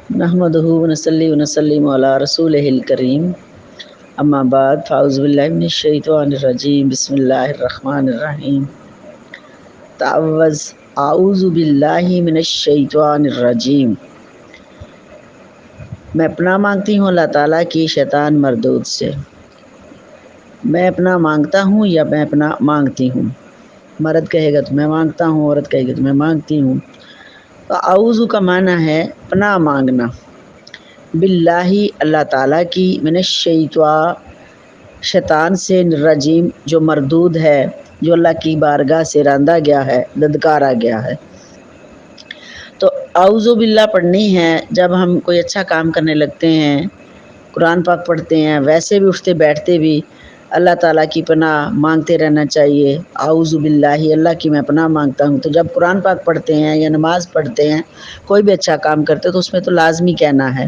نحمدہ ونصلی ونسلم علی رسولہ الکریم اما بعد فاعوذ باللہ من الشیطان الرجیم بسم اللہ الرحمن الرحیم تعوذ اعوذ باللہ من الشیطان الرجیم۔ میں پناہ مانگتی ہوں اللہ تعالیٰ کی شیطان مردود سے۔ میں پناہ مانگتا ہوں یا میں پناہ مانگتی ہوں، مرد کہے گا تو میں مانگتا ہوں، عورت کہے گا تو میں مانگتی ہوں۔ تو اعوذ کا معنی ہے پناہ مانگنا، باللہ اللہ تعالیٰ کی، من الشیطان شیطان سے، الرجیم جو مردود ہے، جو اللہ کی بارگاہ سے راندہ گیا ہے، ددکارا گیا ہے۔ تو اعوذ باللہ پڑھنی ہے جب ہم کوئی اچھا کام کرنے لگتے ہیں، قرآن پاک پڑھتے ہیں، ویسے بھی اٹھتے بیٹھتے بھی اللہ تعالیٰ کی پناہ مانگتے رہنا چاہیے۔ اعوذ باللہ اللہ کی میں پناہ مانگتا ہوں۔ تو جب قرآن پاک پڑھتے ہیں یا نماز پڑھتے ہیں، کوئی بھی اچھا کام کرتے ہیں تو اس میں تو لازمی کہنا ہے۔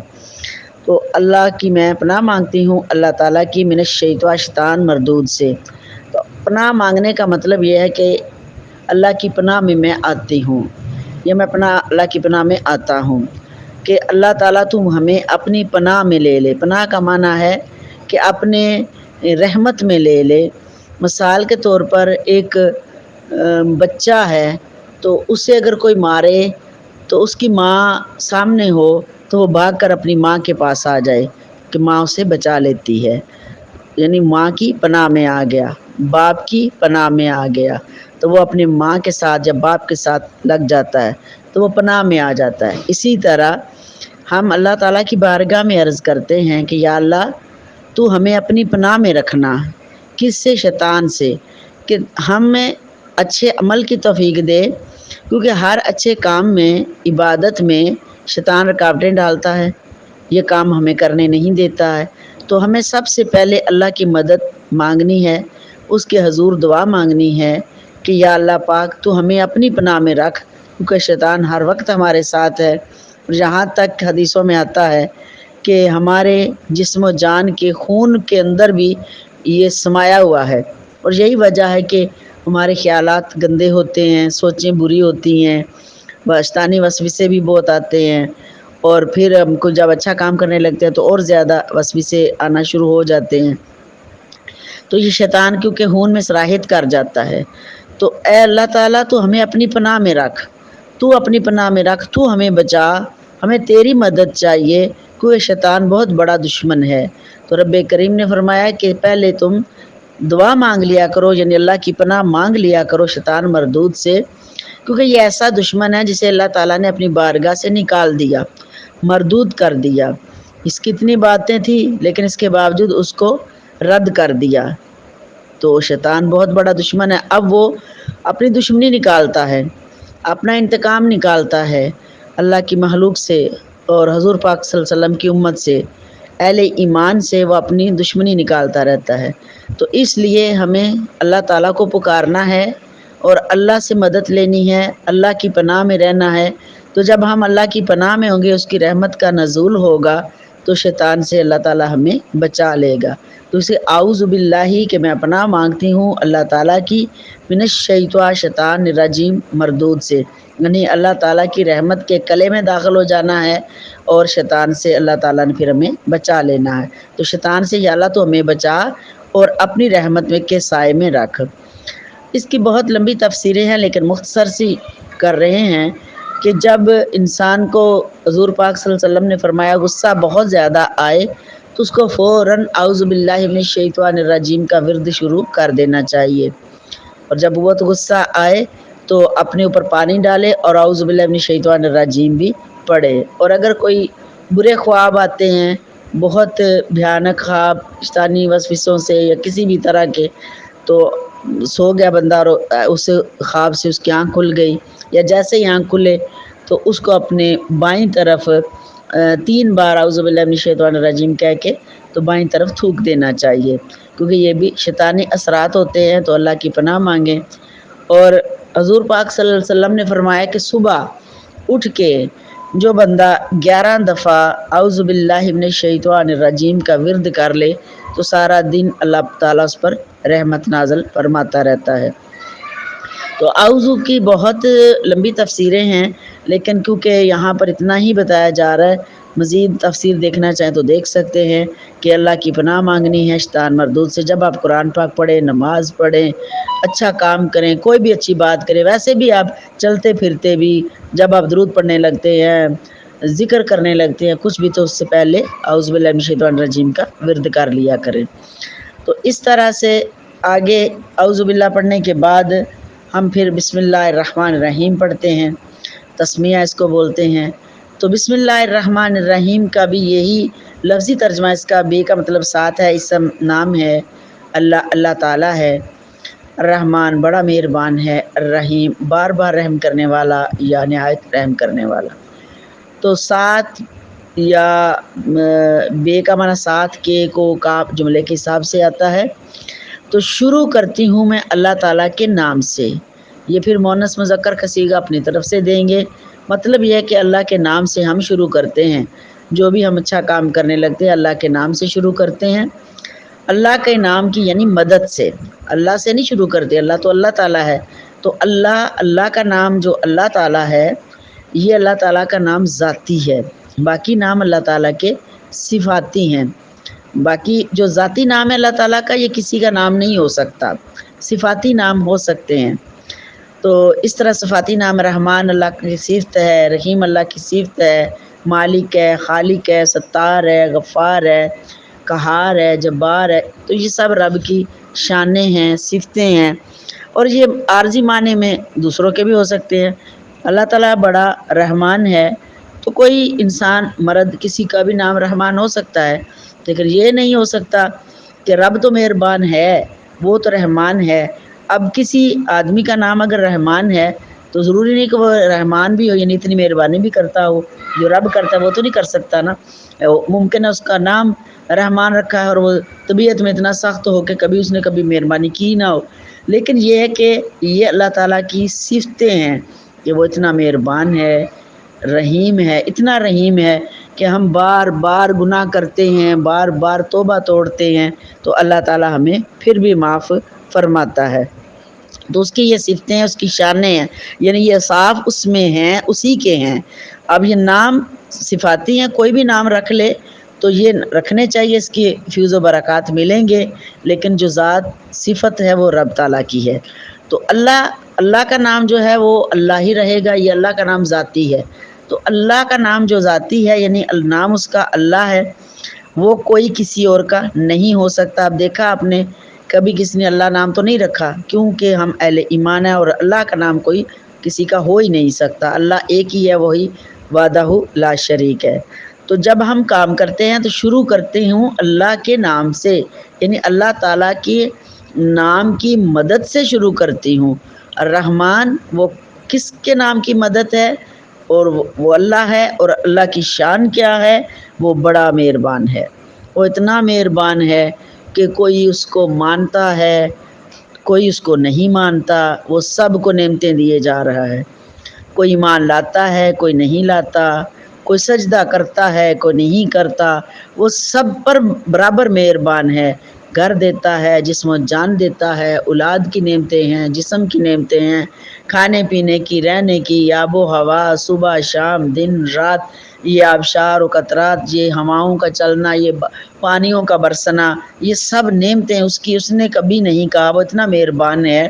تو اللہ کی میں پناہ مانگتی ہوں، اللہ تعالیٰ کی، من الشیطان شیطان مردود سے۔ تو پناہ مانگنے کا مطلب یہ ہے کہ اللہ کی پناہ میں آتی ہوں، یا میں اللہ کی پناہ میں آتا ہوں کہ اللہ تعالیٰ تم ہمیں اپنی پناہ میں لے لے۔ پناہ کا معنی ہے کہ اپنے رحمت میں لے لے۔ مثال کے طور پر ایک بچہ ہے تو اسے اگر کوئی مارے تو اس کی ماں سامنے ہو تو وہ بھاگ کر اپنی ماں کے پاس آ جائے کہ ماں اسے بچا لیتی ہے، یعنی ماں کی پناہ میں آ گیا، باپ کی پناہ میں آ گیا۔ تو وہ اپنی ماں کے ساتھ جب باپ کے ساتھ لگ جاتا ہے تو وہ پناہ میں آ جاتا ہے۔ اسی طرح ہم اللہ تعالیٰ کی بارگاہ میں عرض کرتے ہیں کہ یا اللہ تو ہمیں اپنی پناہ میں رکھنا۔ کس سے؟ شیطان سے، کہ ہمیں اچھے عمل کی توفیق دے، کیونکہ ہر اچھے کام میں، عبادت میں شیطان رکاوٹیں ڈالتا ہے، یہ کام ہمیں کرنے نہیں دیتا ہے۔ تو ہمیں سب سے پہلے اللہ کی مدد مانگنی ہے، اس کے حضور دعا مانگنی ہے کہ یا اللہ پاک تو ہمیں اپنی پناہ میں رکھ، کیونکہ شیطان ہر وقت ہمارے ساتھ ہے۔ جہاں تک حدیثوں میں آتا ہے کہ ہمارے جسم و جان کے خون کے اندر بھی یہ سمایا ہوا ہے، اور یہی وجہ ہے کہ ہمارے خیالات گندے ہوتے ہیں، سوچیں بری ہوتی ہیں، شیطانی وسوسے بھی بہت آتے ہیں، اور پھر ہم کو جب اچھا کام کرنے لگتے ہیں تو اور زیادہ وسوسے آنا شروع ہو جاتے ہیں۔ تو یہ شیطان کیونکہ خون میں صلاحیت کر جاتا ہے۔ تو اے اللہ تعالیٰ تو ہمیں اپنی پناہ میں رکھ، تو اپنی پناہ میں رکھ، تو ہمیں بچا، ہمیں تیری مدد چاہیے، کیونکہ شیطان بہت بڑا دشمن ہے۔ تو رب کریم نے فرمایا کہ پہلے تم دعا مانگ لیا کرو، یعنی اللہ کی پناہ مانگ لیا کرو شیطان مردود سے، کیونکہ یہ ایسا دشمن ہے جسے اللہ تعالیٰ نے اپنی بارگاہ سے نکال دیا، مردود کر دیا۔ اس کی اتنی باتیں تھیں لیکن اس کے باوجود اس کو رد کر دیا۔ تو شیطان بہت بڑا دشمن ہے۔ اب وہ اپنی دشمنی نکالتا ہے، اپنا انتقام نکالتا ہے اللہ کی مخلوق سے اور حضور پاک صلی اللہ علیہ وسلم کی امت سے، اہل ایمان سے وہ اپنی دشمنی نکالتا رہتا ہے۔ تو اس لیے ہمیں اللہ تعالیٰ کو پکارنا ہے اور اللہ سے مدد لینی ہے، اللہ کی پناہ میں رہنا ہے۔ تو جب ہم اللہ کی پناہ میں ہوں گے، اس کی رحمت کا نزول ہوگا تو شیطان سے اللہ تعالیٰ ہمیں بچا لے گا۔ تو اسے اعوذ باللہ کہ میں پناہ مانگتی ہوں اللہ تعالیٰ کی، من الشیطان شیطان الرجیم مردود سے، یعنی اللہ تعالیٰ کی رحمت کے قلعے میں داخل ہو جانا ہے اور شیطان سے اللہ تعالیٰ نے پھر ہمیں بچا لینا ہے۔ تو شیطان سے یا اللہ تو ہمیں بچا اور اپنی رحمت میں کے سائے میں رکھ۔ اس کی بہت لمبی تفسیریں ہیں لیکن مختصر سی کر رہے ہیں کہ جب انسان کو حضور پاک صلی اللہ علیہ وسلم نے فرمایا غصہ بہت زیادہ آئے تو اس کو فوراً اعوذ باللہ من الشیطان الرجیم کا ورد شروع کر دینا چاہیے، اور جب بہت غصہ آئے تو اپنے اوپر پانی ڈالے اور اعوذ باللہ من الشیطان الرجیم بھی پڑھے۔ اور اگر کوئی برے خواب آتے ہیں، بہت بھیانک خواب شیطانی وسوسوں سے یا کسی بھی طرح کے، تو سو گیا بندہ اور اس خواب سے اس کی آنکھ کھل گئی، یا جیسے ہی آنکھ کھلے تو اس کو اپنے بائیں طرف 3 بار اعوذ باللہ من الشیطان الرجیم کہہ کے تو بائیں طرف تھوک دینا چاہیے، کیونکہ یہ بھی شیطانی اثرات ہوتے ہیں۔ تو اللہ کی پناہ مانگیں۔ اور حضور پاک صلی اللہ علیہ وسلم نے فرمایا کہ صبح اٹھ کے جو بندہ 11 دفعہ اعوذ باللہ من الشیطان الرجیم کا ورد کر لے تو سارا دن اللہ تعالیٰ اس پر رحمت نازل فرماتا رہتا ہے۔ تو اعوذ کی بہت لمبی تفسیریں ہیں لیکن کیونکہ یہاں پر اتنا ہی بتایا جا رہا ہے مزید تفسیر دیکھنا چاہیں تو دیکھ سکتے ہیں کہ اللہ کی پناہ مانگنی ہے شیطان مردود سے۔ جب آپ قرآن پاک پڑھیں، نماز پڑھیں، اچھا کام کریں، کوئی بھی اچھی بات کریں، ویسے بھی آپ چلتے پھرتے بھی جب آپ درود پڑھنے لگتے ہیں، ذکر کرنے لگتے ہیں کچھ بھی، تو اس سے پہلے اعوذ باللہ من الشیطان الرجیم کا ورد کر لیا کریں۔ تو اس طرح سے آگے اعوذ باللہ پڑھنے کے بعد ہم پھر بسم اللہ الرحمن الرحیم پڑھتے ہیں، تسمیہ اس کو بولتے ہیں۔ تو بسم اللہ الرحمن الرحیم کا بھی یہی لفظی ترجمہ، اس کا بے کا مطلب ساتھ ہے، اسم نام ہے، اللہ تعالیٰ ہے، الرحمن بڑا مہربان ہے، الرحیم بار بار رحم کرنے والا یا نہایت رحم کرنے والا۔ تو ساتھ یا بے کا معنی ساتھ، کے کو کا جملے کے حساب سے آتا ہے۔ تو شروع کرتی ہوں میں اللہ تعالیٰ کے نام سے، یہ پھر مؤنث مذکر کا صیغہ اپنی طرف سے دیں گے۔ مطلب یہ ہے کہ اللہ کے نام سے ہم شروع کرتے ہیں، جو بھی ہم اچھا کام کرنے لگتے ہیں اللہ کے نام سے شروع کرتے ہیں، اللہ کے نام کی یعنی مدد سے، اللہ سے نہیں شروع کرتے، اللہ تو اللہ تعالیٰ ہے، تو اللہ کا نام جو اللہ تعالیٰ ہے، یہ اللہ تعالیٰ کا نام ذاتی ہے، باقی نام اللہ تعالیٰ کے صفاتی ہیں۔ باقی جو ذاتی نام ہے اللہ تعالیٰ کا، یہ کسی کا نام نہیں ہو سکتا، صفاتی نام ہو سکتے ہیں۔ تو اس طرح صفاتی نام رحمان اللہ کی صفت ہے، رحیم اللہ کی صفت ہے، مالک ہے، خالق ہے، ستار ہے، غفار ہے، قہار ہے، جبار ہے، تو یہ سب رب کی شانیں ہیں، صفتیں ہیں، اور یہ عارضی معنی میں دوسروں کے بھی ہو سکتے ہیں۔ اللہ تعالیٰ بڑا رحمان ہے، تو کوئی انسان مرد کسی کا بھی نام رحمان ہو سکتا ہے، لیکن یہ نہیں ہو سکتا کہ رب تو مہربان ہے، وہ تو رحمان ہے۔ اب کسی آدمی کا نام اگر رحمان ہے تو ضروری نہیں کہ وہ رحمان بھی ہو، یعنی اتنی مہربانی بھی کرتا ہو، جو رب کرتا ہے وہ تو نہیں کر سکتا نا۔ ممکن ہے اس کا نام رحمان رکھا ہے اور وہ طبیعت میں اتنا سخت ہو کہ کبھی اس نے کبھی مہربانی کی نہ ہو، لیکن یہ ہے کہ یہ اللہ تعالیٰ کی صفتیں ہیں کہ وہ اتنا مہربان ہے، رحیم ہے، اتنا رحیم ہے کہ ہم بار بار گناہ کرتے ہیں، بار بار توبہ توڑتے ہیں تو اللہ تعالیٰ ہمیں پھر بھی معاف فرماتا ہے۔ تو اس کی یہ صفتیں ہیں، اس کی شانیں ہیں، یعنی یہ صاف اس میں ہیں، اسی کے ہیں۔ اب یہ نام صفاتی ہیں، کوئی بھی نام رکھ لے تو یہ رکھنے چاہیے، اس کی فیض و برکات ملیں گے، لیکن جو ذات صفت ہے وہ رب تعالیٰ کی ہے۔ تو اللہ کا نام جو ہے وہ اللہ ہی رہے گا، یہ اللہ کا نام ذاتی ہے۔ تو اللہ کا نام جو ذاتی ہے، یعنی نام اس کا اللہ ہے، وہ کوئی کسی اور کا نہیں ہو سکتا۔ اب دیکھا آپ نے کبھی کسی نے اللہ نام تو نہیں رکھا، کیونکہ ہم اہل ایمان ہیں اور اللہ کا نام کوئی کسی کا ہو ہی نہیں سکتا، اللہ ایک ہی ہے، وہی وحدہ لا شریک ہے۔ تو جب ہم کام کرتے ہیں تو شروع کرتے ہوں اللہ کے نام سے، یعنی اللہ تعالیٰ کے نام کی مدد سے شروع کرتی ہوں۔ الرحمن وہ کس کے نام کی مدد ہے، اور وہ اللہ ہے، اور اللہ کی شان کیا ہے، وہ بڑا مہربان ہے، وہ اتنا مہربان ہے کہ کوئی اس کو مانتا ہے، کوئی اس کو نہیں مانتا، وہ سب کو نعمتیں دیے جا رہا ہے، کوئی ایمان لاتا ہے، کوئی نہیں لاتا، کوئی سجدہ کرتا ہے، کوئی نہیں کرتا، وہ سب پر برابر مہربان ہے، گھر دیتا ہے، جسم و جان دیتا ہے، اولاد کی نعمتیں ہیں، جسم کی نعمتیں ہیں، کھانے پینے کی، رہنے کی، آب و ہوا، صبح شام، دن رات، یہ آبشار و قطرات، یہ ہواؤں کا چلنا، یہ پانیوں کا برسنا، یہ سب نعمتیں اس کی۔ اس نے کبھی نہیں کہا، وہ اتنا مہربان ہے،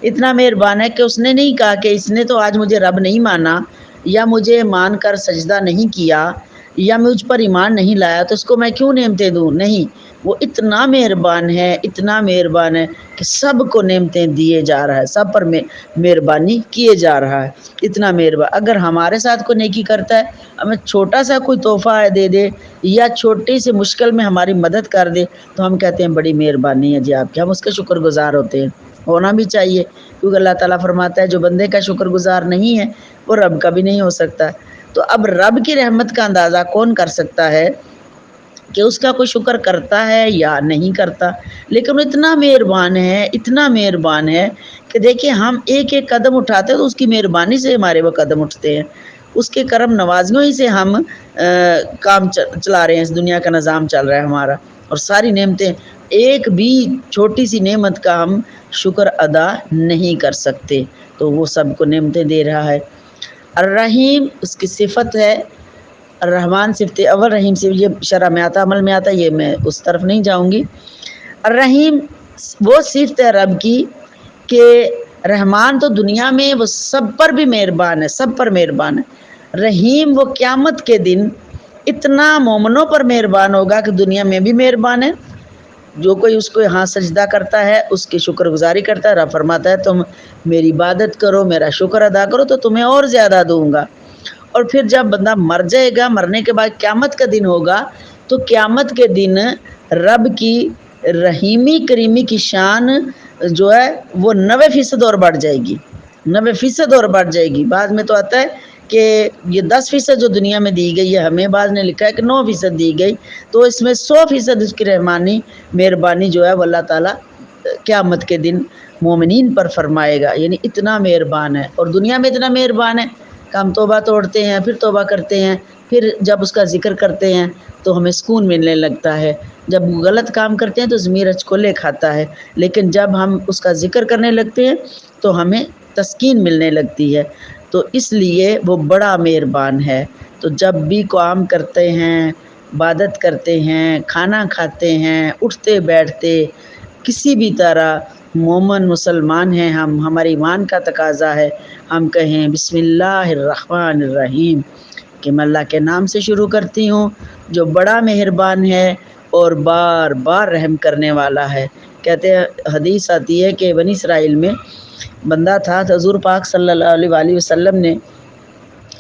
اتنا مہربان ہے کہ اس نے نہیں کہا کہ اس نے تو آج مجھے رب نہیں مانا، یا مجھے مان کر سجدہ نہیں کیا، یا مجھ پر ایمان نہیں لایا، تو اس کو میں کیوں نعمتیں دوں؟ نہیں، وہ اتنا مہربان ہے، اتنا مہربان ہے کہ سب کو نعمتیں دیے جا رہا ہے، سب پر مہربانی کیے جا رہا ہے، اتنا مہربان۔ اگر ہمارے ساتھ کوئی نیکی کرتا ہے، ہمیں چھوٹا سا کوئی تحفہ دے دے یا چھوٹی سی مشکل میں ہماری مدد کر دے، تو ہم کہتے ہیں بڑی مہربانی ہے جی آپ کی، ہم اس کے شکر گزار ہوتے ہیں، ہونا بھی چاہیے، کیونکہ اللہ تعالیٰ فرماتا ہے جو بندے کا شکر گزار نہیں ہے وہ رب کا بھی نہیں ہو سکتا۔ تو اب رب کی رحمت کا اندازہ کون کر سکتا ہے کہ اس کا کوئی شکر کرتا ہے یا نہیں کرتا، لیکن وہ اتنا مہربان ہے، اتنا مہربان ہے کہ دیکھیں ہم ایک ایک قدم اٹھاتے ہیں تو اس کی مہربانی سے ہمارے وہ قدم اٹھتے ہیں، اس کے کرم نوازیوں ہی سے ہم کام چلا رہے ہیں، اس دنیا کا نظام چل رہا ہے ہمارا، اور ساری نعمتیں، ایک بھی چھوٹی سی نعمت کا ہم شکر ادا نہیں کر سکتے، تو وہ سب کو نعمتیں دے رہا ہے۔ الرحیم اس کی صفت ہے، الرحمن صفت اول، رحیم صفت، یہ شرح میں آتا، عمل میں آتا، یہ میں اس طرف نہیں جاؤں گی۔ الرحیم وہ صفت ہے رب کی کہ رحمان تو دنیا میں وہ سب پر بھی مہربان ہے، سب پر مہربان ہے۔ رحیم وہ قیامت کے دن اتنا مومنوں پر مہربان ہوگا کہ دنیا میں بھی مہربان ہے۔ جو کوئی اس کو یہاں سجدہ کرتا ہے، اس کی شکر گزاری کرتا ہے، رب فرماتا ہے تم میری عبادت کرو، میرا شکر ادا کرو تو تمہیں اور زیادہ دوں گا۔ اور پھر جب بندہ مر جائے گا، مرنے کے بعد قیامت کا دن ہوگا، تو قیامت کے دن رب کی رحیمی کریمی کی شان جو ہے وہ 90% اور بڑھ جائے گی، 90% اور بڑھ جائے گی۔ بعد میں تو آتا ہے کہ یہ 10% جو دنیا میں دی گئی ہے ہمیں، بعض نے لکھا ہے کہ 9% دی گئی، تو اس میں 100% اس کی رحمانی مہربانی جو ہے وہ اللہ تعالیٰ قیامت کے دن مومنین پر فرمائے گا۔ یعنی اتنا مہربان ہے، اور دنیا میں اتنا مہربان ہے کہ ہم توبہ توڑتے ہیں، پھر توبہ کرتے ہیں، پھر جب اس کا ذکر کرتے ہیں تو ہمیں سکون ملنے لگتا ہے، جب غلط کام کرتے ہیں تو ضمیر اچکولے کھاتا ہے، لیکن جب ہم اس کا ذکر کرنے لگتے ہیں تو ہمیں تسکین ملنے لگتی ہے۔ تو اس لیے وہ بڑا مہربان ہے۔ تو جب بھی کام کرتے ہیں، عبادت کرتے ہیں، کھانا کھاتے ہیں، اٹھتے بیٹھتے، کسی بھی طرح مومن مسلمان ہیں ہم، ہمارے ایمان کا تقاضا ہے ہم کہیں بسم اللہ الرحمن الرحیم، کہ میں اللہ کے نام سے شروع کرتی ہوں جو بڑا مہربان ہے اور بار بار رحم کرنے والا ہے۔ کہتے ہیں، حدیث آتی ہے کہ بنی اسرائیل میں بندہ تھا، تو حضور پاک صلی اللہ علیہ وآلہ وسلم نے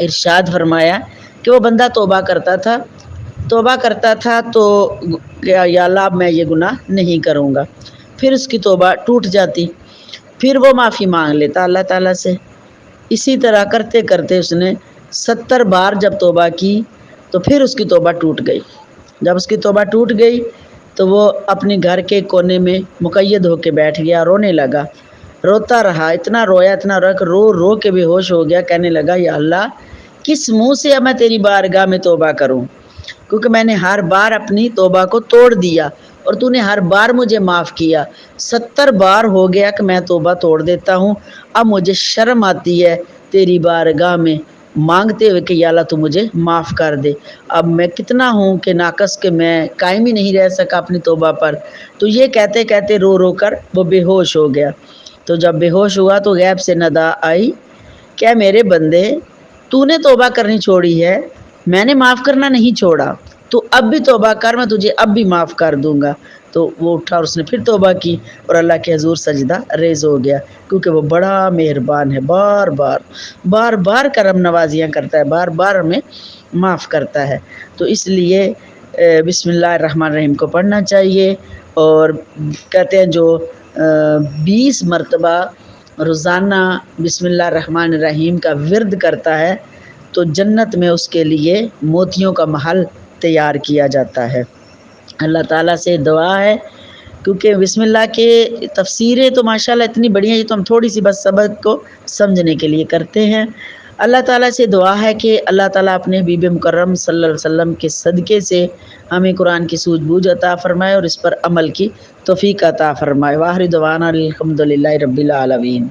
ارشاد فرمایا کہ وہ بندہ توبہ کرتا تھا تو یا اللہ اب میں یہ گناہ نہیں کروں گا، پھر اس کی توبہ ٹوٹ جاتی، پھر وہ معافی مانگ لیتا اللہ تعالیٰ سے۔ اسی طرح کرتے کرتے اس نے 70 بار جب توبہ کی تو پھر اس کی توبہ ٹوٹ گئی۔ جب اس کی توبہ ٹوٹ گئی تو وہ اپنے گھر کے کونے میں مقید ہو کے بیٹھ گیا، رونے لگا، روتا رہا، اتنا رویا کہ رو رو کے بے ہوش ہو گیا، کہنے لگا یا اللہ کس منہ سے اب میں تیری بارگاہ میں توبہ کروں، کیونکہ میں نے ہر بار اپنی توبہ کو توڑ دیا اور تو نے ہر بار مجھے معاف کیا۔ 70 بار ہو گیا کہ میں توبہ توڑ دیتا ہوں، اب مجھے شرم آتی ہے تیری بارگاہ میں مانگتے ہوئے کہ یا اللہ تو مجھے معاف کر دے۔ اب میں کتنا ہوں کہ ناقص، کہ میں قائم ہی نہیں رہ سکا اپنی توبہ پر۔ تو یہ کہتے کہتے رو رو کر وہ بے ہوش ہو گیا۔ تو جب بے ہوش ہوا تو غیب سے ندا آئی، کیا میرے بندے تو نے توبہ کرنی چھوڑی ہے، میں نے معاف کرنا نہیں چھوڑا، تو اب بھی توبہ کر، میں تجھے اب بھی معاف کر دوں گا۔ تو وہ اٹھا اور اس نے پھر توبہ کی اور اللہ کے حضور سجدہ ریز ہو گیا، کیونکہ وہ بڑا مہربان ہے، بار بار کرم نوازیاں کرتا ہے، بار بار ہمیں معاف کرتا ہے۔ تو اس لیے بسم اللہ الرحمن الرحیم کو پڑھنا چاہیے، اور کہتے ہیں جو 20 مرتبہ روزانہ بسم اللہ الرحمن الرحیم کا ورد کرتا ہے تو جنت میں اس کے لیے موتیوں کا محل تیار کیا جاتا ہے۔ اللہ تعالیٰ سے دعا ہے، کیونکہ بسم اللہ کے تفسیریں تو ماشاءاللہ اتنی بڑی ہیں، یہ تو ہم تھوڑی سی بس سبق کو سمجھنے کے لیے کرتے ہیں۔ اللہ تعالیٰ سے دعا ہے کہ اللہ تعالیٰ اپنے حبیب مکرم صلی اللہ علیہ وسلم کے صدقے سے ہمیں قرآن کی سوجھ بوجھ عطا فرمائے اور اس پر عمل کی توفیق عطا فرمائے۔ وآخر دعوانا الحمدللہ رب العالمین۔